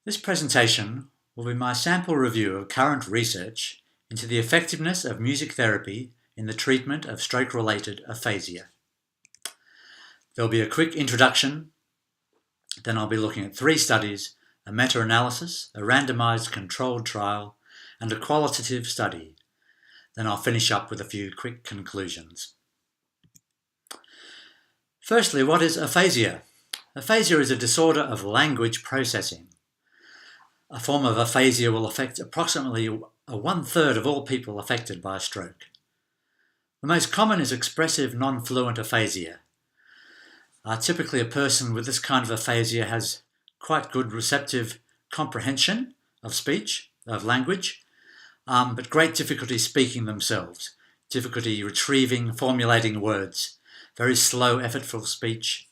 This presentation will be my sample review of current research into the effectiveness of music therapy in the treatment of stroke-related aphasia. There'll be a quick introduction, then I'll be looking at 3 studies, a meta-analysis, a randomized controlled trial, and a qualitative study. Then I'll finish up with a few quick conclusions. Firstly, what is aphasia? Aphasia is a disorder of language processing. A form of aphasia will affect approximately 1/3 of all people affected by a stroke. The most common is expressive non-fluent aphasia. Typically, a person with this kind of aphasia has quite good receptive comprehension of speech, of language, but great difficulty speaking themselves, difficulty retrieving, formulating words, very slow, effortful speech,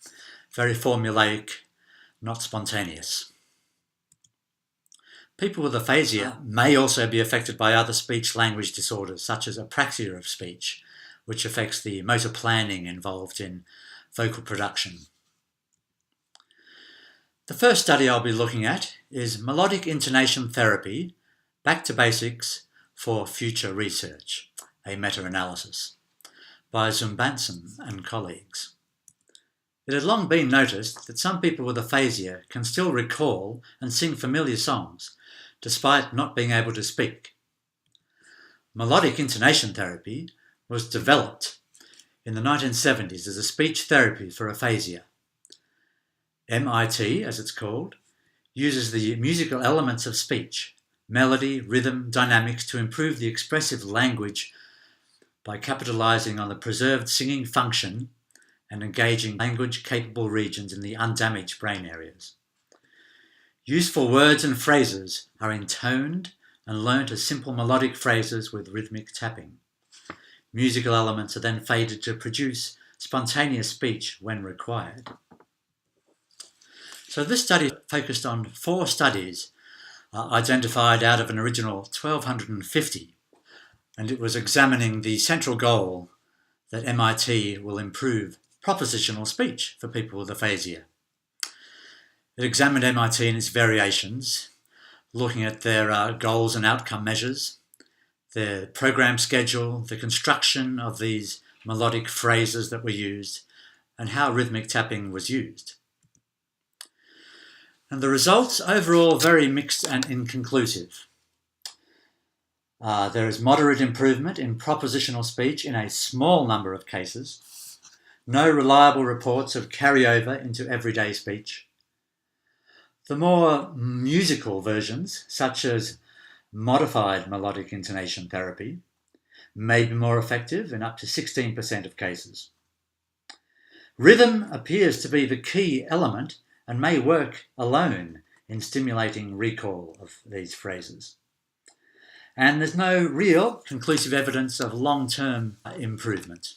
very formulaic, not spontaneous. People with aphasia may also be affected by other speech-language disorders, such as apraxia of speech, which affects the motor planning involved in vocal production. The first study I'll be looking at is melodic intonation therapy, back to basics for future research, a meta-analysis, by Zumbanson and colleagues. It had long been noticed that some people with aphasia can still recall and sing familiar songs, despite not being able to speak. Melodic intonation therapy was developed in the 1970s as a speech therapy for aphasia. MIT, as it's called, uses the musical elements of speech, melody, rhythm, dynamics to improve the expressive language by capitalizing on the preserved singing function and engaging language-capable regions in the undamaged brain areas. Useful words and phrases are intoned and learnt as simple melodic phrases with rhythmic tapping. Musical elements are then faded to produce spontaneous speech when required. So this study focused on 4 studies identified out of an original 1,250, and it was examining the central goal that MIT will improve propositional speech for people with aphasia. It examined MIT and its variations, looking at their goals and outcome measures, their program schedule, the construction of these melodic phrases that were used, and how rhythmic tapping was used. And the results overall very mixed and inconclusive. There is moderate improvement in propositional speech in a small number of cases, no reliable reports of carryover into everyday speech. The more musical versions, such as modified melodic intonation therapy, may be more effective in up to 16% of cases. Rhythm appears to be the key element and may work alone in stimulating recall of these phrases. And there's no real conclusive evidence of long-term improvement.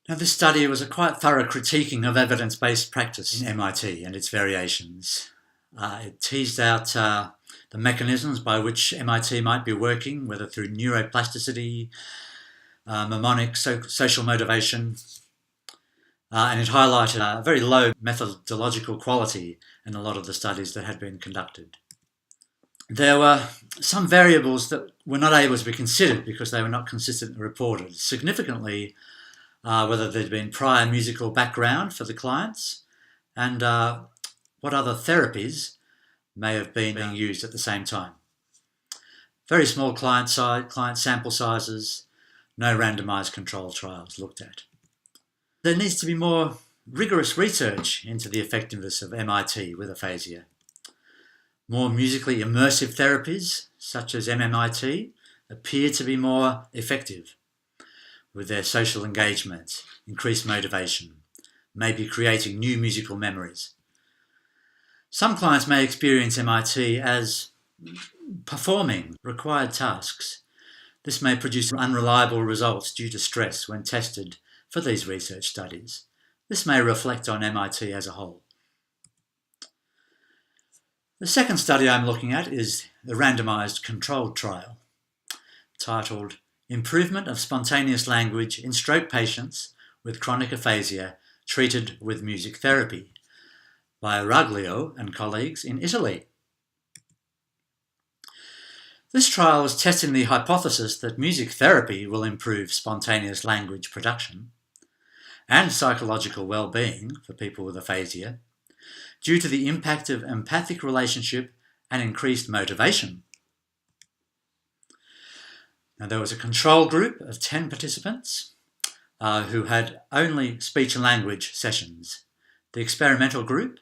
Now, this study was a quite thorough critiquing of evidence-based practice in MIT and its variations. It teased out the mechanisms by which MIT might be working, whether through neuroplasticity, mnemonic, social motivation, and it highlighted a very low methodological quality in a lot of the studies that had been conducted. There were some variables that were not able to be considered because they were not consistently reported. Significantly, whether there'd been prior musical background for the clients and what other therapies may have been being used at the same time. Very small client sample sizes, no randomized control trials looked at. There needs to be more rigorous research into the effectiveness of MIT with aphasia. More musically immersive therapies, such as MMIT, appear to be more effective with their social engagement, increased motivation, maybe creating new musical memories. Some clients may experience MIT as performing required tasks. This may produce unreliable results due to stress when tested for these research studies. This may reflect on MIT as a whole. The second study I'm looking at is the randomized controlled trial, titled Improvement of Spontaneous Language in Stroke Patients with Chronic Aphasia Treated with Music Therapy, by Raglio and colleagues in Italy. This trial was testing the hypothesis that music therapy will improve spontaneous language production and psychological well-being for people with aphasia due to the impact of empathic relationship and increased motivation. Now, there was a control group of 10 participants who had only speech and language sessions. The experimental group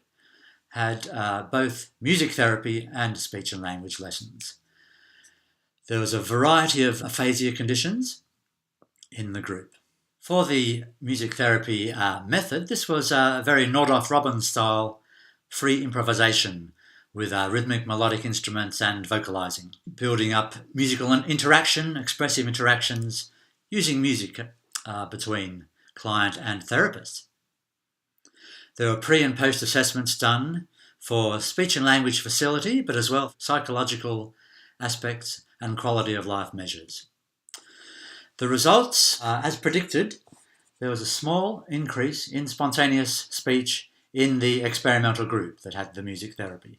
had both music therapy and speech and language lessons. There was a variety of aphasia conditions in the group. For the music therapy method, this was a very Nordhoff-Robbins style free improvisation with rhythmic melodic instruments and vocalizing, building up musical interaction, expressive interactions, using music between client and therapist. There were pre- and post-assessments done for speech and language facility, but as well psychological aspects and quality of life measures. The results, as predicted, there was a small increase in spontaneous speech in the experimental group that had the music therapy.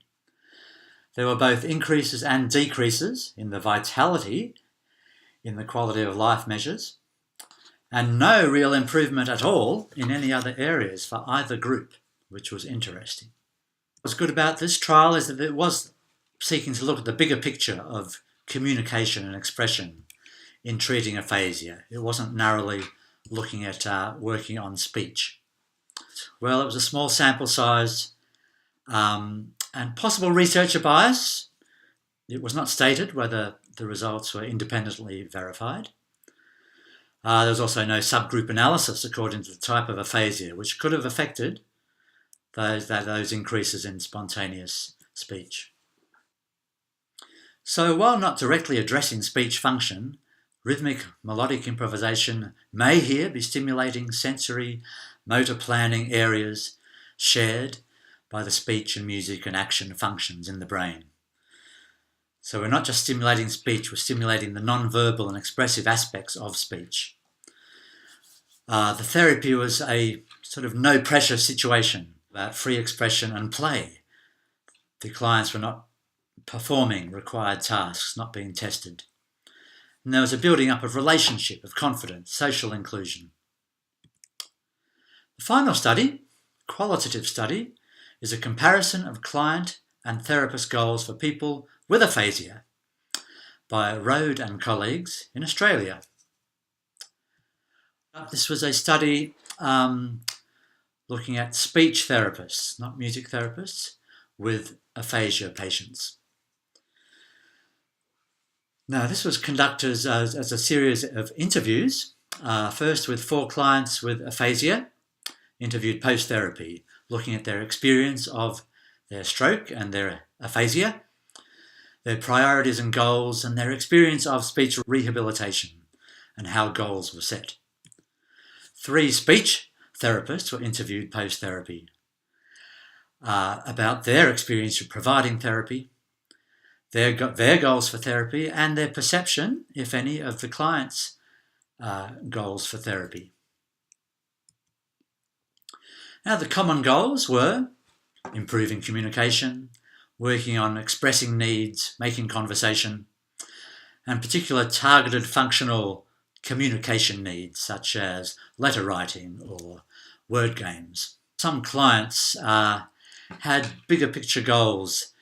There were both increases and decreases in the vitality in the quality of life measures, and no real improvement at all in any other areas for either group, which was interesting. What's good about this trial is that it was seeking to look at the bigger picture of communication and expression in treating aphasia. It wasn't narrowly looking at working on speech. Well, it was a small sample size and possible researcher bias. It was not stated whether the results were independently verified. There was also no subgroup analysis according to the type of aphasia, which could have affected those increases in spontaneous speech. So while not directly addressing speech function, rhythmic melodic improvisation may here be stimulating sensory motor planning areas shared by the speech and music and action functions in the brain. So we're not just stimulating speech, we're stimulating the non-verbal and expressive aspects of speech. The therapy was a sort of no-pressure situation about free expression and play. The clients were not performing required tasks, not being tested. And there was a building up of relationship, of confidence, social inclusion. The final study, qualitative study, is a comparison of client and therapist goals for people with aphasia by Rode and colleagues in Australia. This was a study looking at speech therapists, not music therapists, with aphasia patients. Now, this was conducted as a series of interviews, first with 4 clients with aphasia, interviewed post-therapy, looking at their experience of their stroke and their aphasia, their priorities and goals, and their experience of speech rehabilitation and how goals were set. 3 speech therapists were interviewed post-therapy about their experience of providing therapy, their goals for therapy, and their perception, if any, of the client's goals for therapy. Now, the common goals were improving communication, working on expressing needs, making conversation, and particular targeted functional communication needs such as letter writing or word games. Some clients had bigger picture goals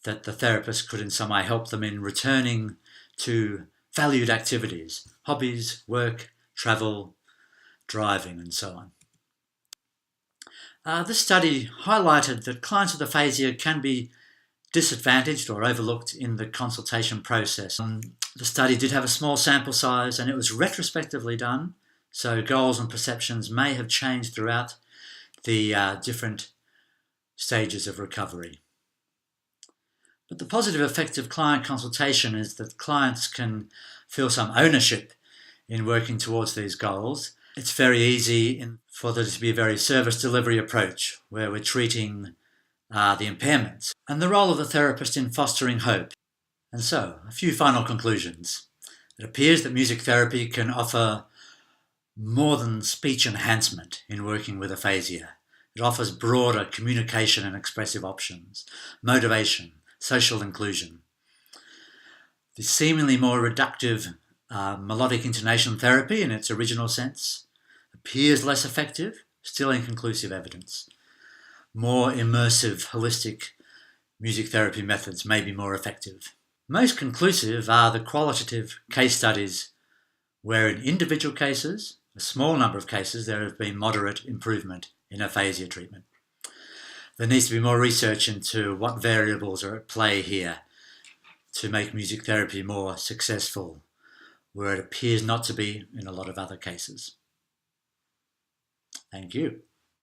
that the therapist could in some way help them in returning to valued activities, hobbies, work, travel, driving, and so on. This study highlighted that clients with aphasia can be disadvantaged or overlooked in the consultation process. The study did have a small sample size and it was retrospectively done, so goals and perceptions may have changed throughout the different stages of recovery. But the positive effect of client consultation is that clients can feel some ownership in working towards these goals. It's very easy for there to be a very service delivery approach where we're treating the impairments and the role of the therapist in fostering hope. And so, a few final conclusions. It appears that music therapy can offer more than speech enhancement in working with aphasia. It offers broader communication and expressive options, motivation, social inclusion. The seemingly more reductive melodic intonation therapy in its original sense appears less effective, still inconclusive evidence. More immersive, holistic music therapy methods may be more effective. Most conclusive are the qualitative case studies where in individual cases, a small number of cases, there have been moderate improvement in aphasia treatment. There needs to be more research into what variables are at play here to make music therapy more successful, where it appears not to be in a lot of other cases. Thank you.